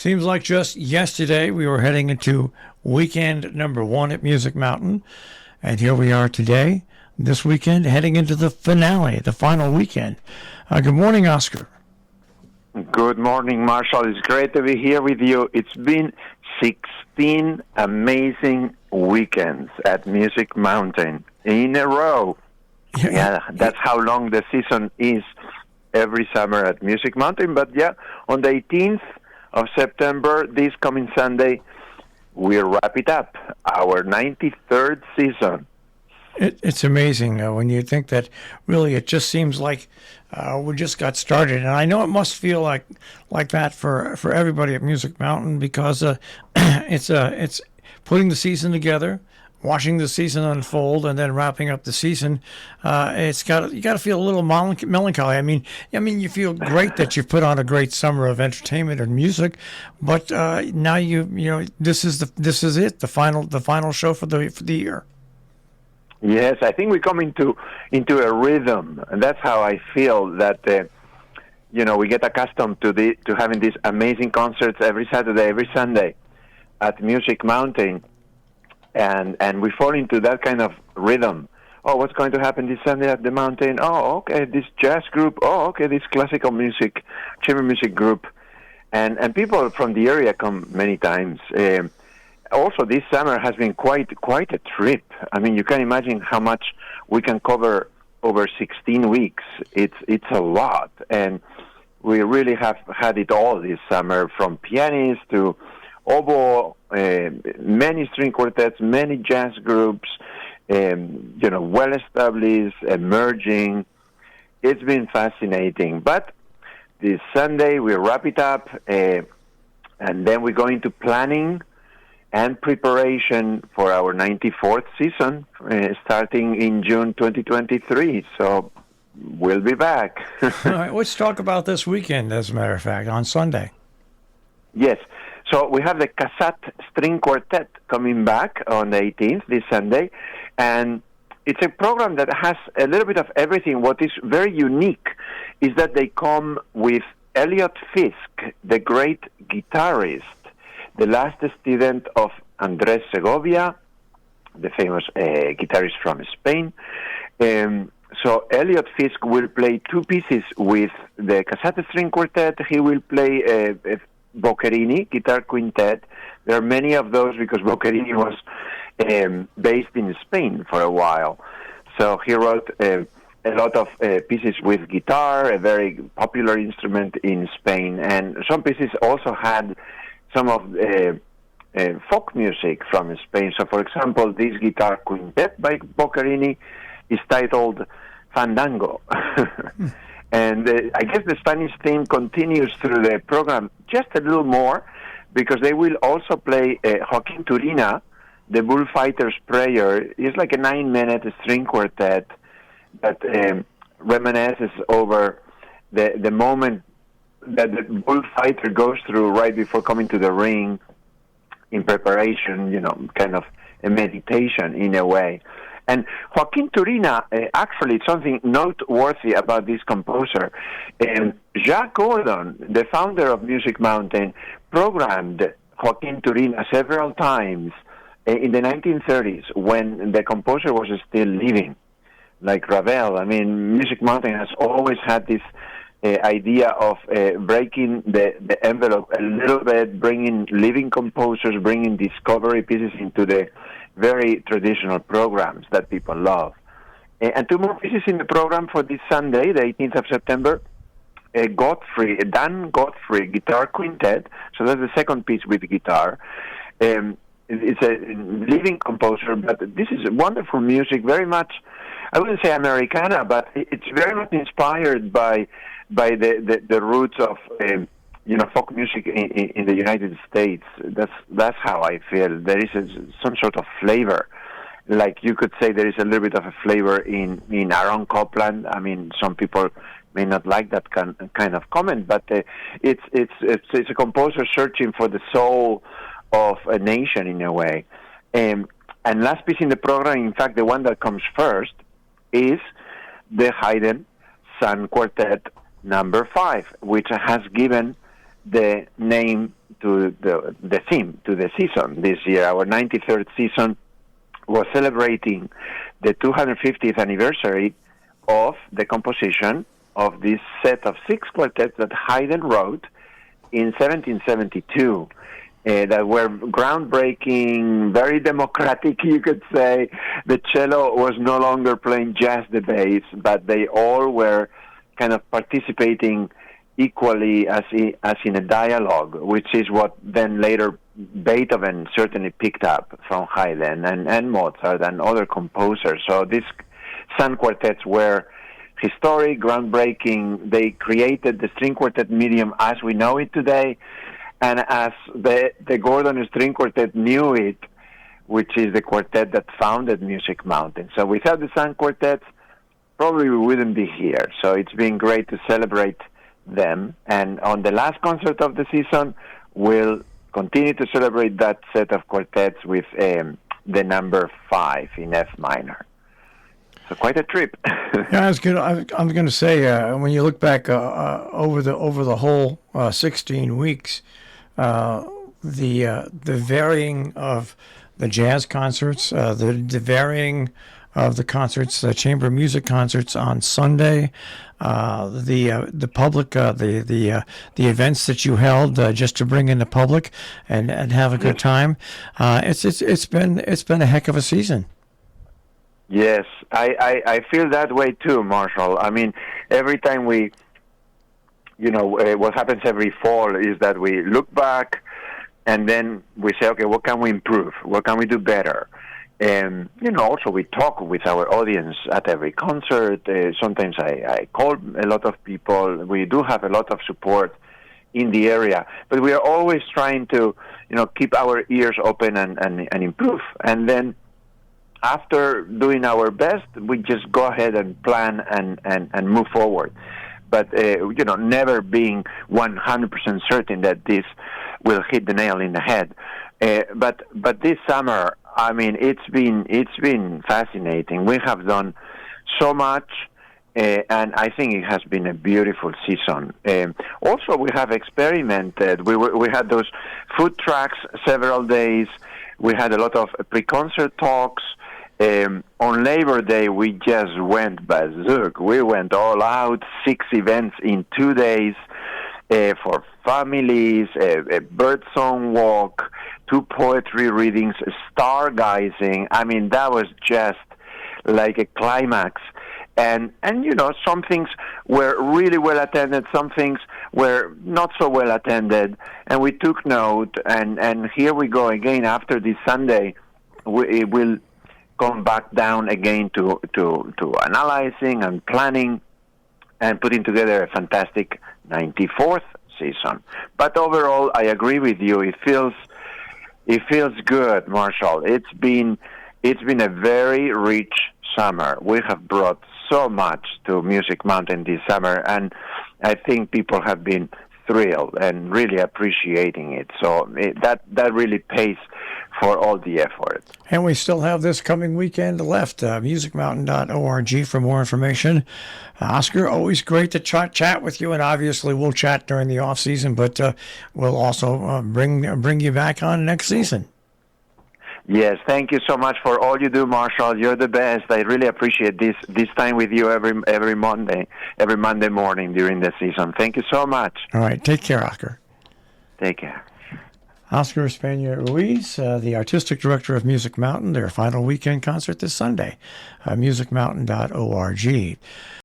Seems like just yesterday we were heading into weekend number 1 at Music Mountain, and here we are today, this weekend, heading into the finale, the final weekend. Good morning, Oscar. Good morning, Marshall. It's great to be here with you. It's been 16 amazing weekends at Music Mountain in a row. Yeah, that's how long the season is every summer at Music Mountain. But yeah, on the 18th of September, this coming Sunday, we'll wrap it up, our 93rd season. It's amazing when you think that really it just seems like we just got started. And I know it must feel like that for everybody at Music Mountain because it's putting the season together, watching the season unfold, and then wrapping up the season. You got to feel a little melancholy. I mean, you feel great that you've put on a great summer of entertainment and music, but now this is it, the final show for the year. Yes, I think we come into a rhythm, and that's how I feel that we get accustomed to having these amazing concerts every Saturday, every Sunday at Music Mountain, and we fall into that kind of rhythm. Oh, what's going to happen this Sunday at the mountain? Oh, okay, this jazz group. Oh, okay, this classical music, chamber music group, and people from the area come many times. Also, this summer has been quite a trip. I mean, you can imagine how much we can cover over 16 weeks. It's a lot, and we really have had it all this summer, from pianists to oboe, many string quartets, many jazz groups, well-established, emerging. It's been fascinating. But this Sunday, we wrap it up, and then we go into planning and preparation for our 94th season, starting in June 2023. So we'll be back. All right, let's talk about this weekend, as a matter of fact, on Sunday. Yes. So we have the Casat String Quartet coming back on the 18th, this Sunday. And it's a program that has a little bit of everything. What is very unique is that they come with Elliot Fisk, the great guitarist, the last student of Andrés Segovia, the famous guitarist from Spain. So Elliot Fisk will play 2 pieces with the Casat String Quartet. He will play a Boccherini guitar quintet. There are many of those because Boccherini was based in Spain for a while. So he wrote a lot of pieces with guitar, a very popular instrument in Spain. And some pieces also had some of folk music from Spain. So, for example, this guitar quintet by Boccherini is titled Fandango. And I guess the Spanish theme continues through the program just a little more, because they will also play QuintetTURINA, the Bullfighter's Prayer. It's like a 9-minute string quartet that reminisces over the moment that the bullfighter goes through right before coming to the ring in preparation, kind of a meditation in a way. And QuintetTURINA, actually, something noteworthy about this composer. Jacques Gordon, the founder of Music Mountain, programmed QuintetTURINA several times in the 1930s when the composer was still living, like Ravel. I mean, Music Mountain has always had this idea of breaking the envelope a little bit, bringing living composers, bringing discovery pieces into the very traditional programs that people love. And 2 more pieces in the program for this Sunday, the 18th of September. Dan Godfrey guitar quintet. So that's the second piece with guitar. It's a living composer, but this is wonderful music, very much, I wouldn't say Americana, but it's very much inspired by the roots of folk music in the United States. That's how I feel. There is some sort of flavor, like you could say there is a little bit of a flavor in Aaron Copland. I mean, some people may not like that kind of comment, but it's a composer searching for the soul of a nation in a way. And last piece in the program, in fact, the one that comes first, is the HAYDN Sun Quartet number 5, which has given the name to the theme, to the season this year. Our 93rd season was celebrating the 250th anniversary of the composition of this set of 6 quartets that Haydn wrote in 1772. That were groundbreaking, very democratic, you could say. The cello was no longer playing just the bass, but they all were kind of participating equally as in a dialogue, which is what then later Beethoven certainly picked up from Haydn and Mozart and other composers. So these Sun quartets were historic, groundbreaking. They created the string quartet medium as we know it today, and as the Gordon String Quartet knew it, which is the quartet that founded Music Mountain. So without the Sun quartets, probably we wouldn't be here. So it's been great to celebrate them. And on the last concert of the season, we'll continue to celebrate that set of quartets with the number 5 in F minor. So quite a trip. Yeah, I'm going to say when you look back over the whole 16 weeks, the varying of the jazz concerts, the varying of the concerts, the chamber music concerts on Sunday, the public, the events that you held just to bring in the public and have a good time. It's been a heck of a season. Yes, I feel that way too, Marshall. I mean, every time what happens every fall is that we look back and then we say, okay, what can we improve? What can we do better? And, also we talk with our audience at every concert. Sometimes I call a lot of people. We do have a lot of support in the area, but we are always trying to, keep our ears open and improve. And then after doing our best, we just go ahead and plan and move forward. But, never being 100% certain that this will hit the nail in the head. But this summer, I mean, it's been fascinating. We have done so much, and I think it has been a beautiful season. Also, we have experimented. We had those food trucks several days. We had a lot of pre-concert talks. On Labor Day, we just went berserk. We went all out, 6 events in 2 days for families, a birdsong walk, 2 poetry readings, stargazing. I mean, that was just like a climax. And some things were really well attended, some things were not so well attended, and we took note, and here we go again after this Sunday. We will come back down again to analyzing and planning and putting together a fantastic 94th season. But overall, I agree with you. It feels good, Marshall. It's been a very rich summer. We have brought so much to Music Mountain this summer, and I think people have been thrilled and really appreciating it. So that really pays for all the effort. And we still have this coming weekend left. musicmountain.org for more information. Oscar, always great to chat with you, and obviously we'll chat during the off season, but we'll also bring you back on next season. Yes, thank you so much for all you do, Marshall. You're the best. I really appreciate this time with you every Monday morning during the season. Thank you so much. All right, take care, Oscar. Take care. Oscar Espina Ruiz, the artistic director of Music Mountain, their final weekend concert this Sunday, musicmountain.org.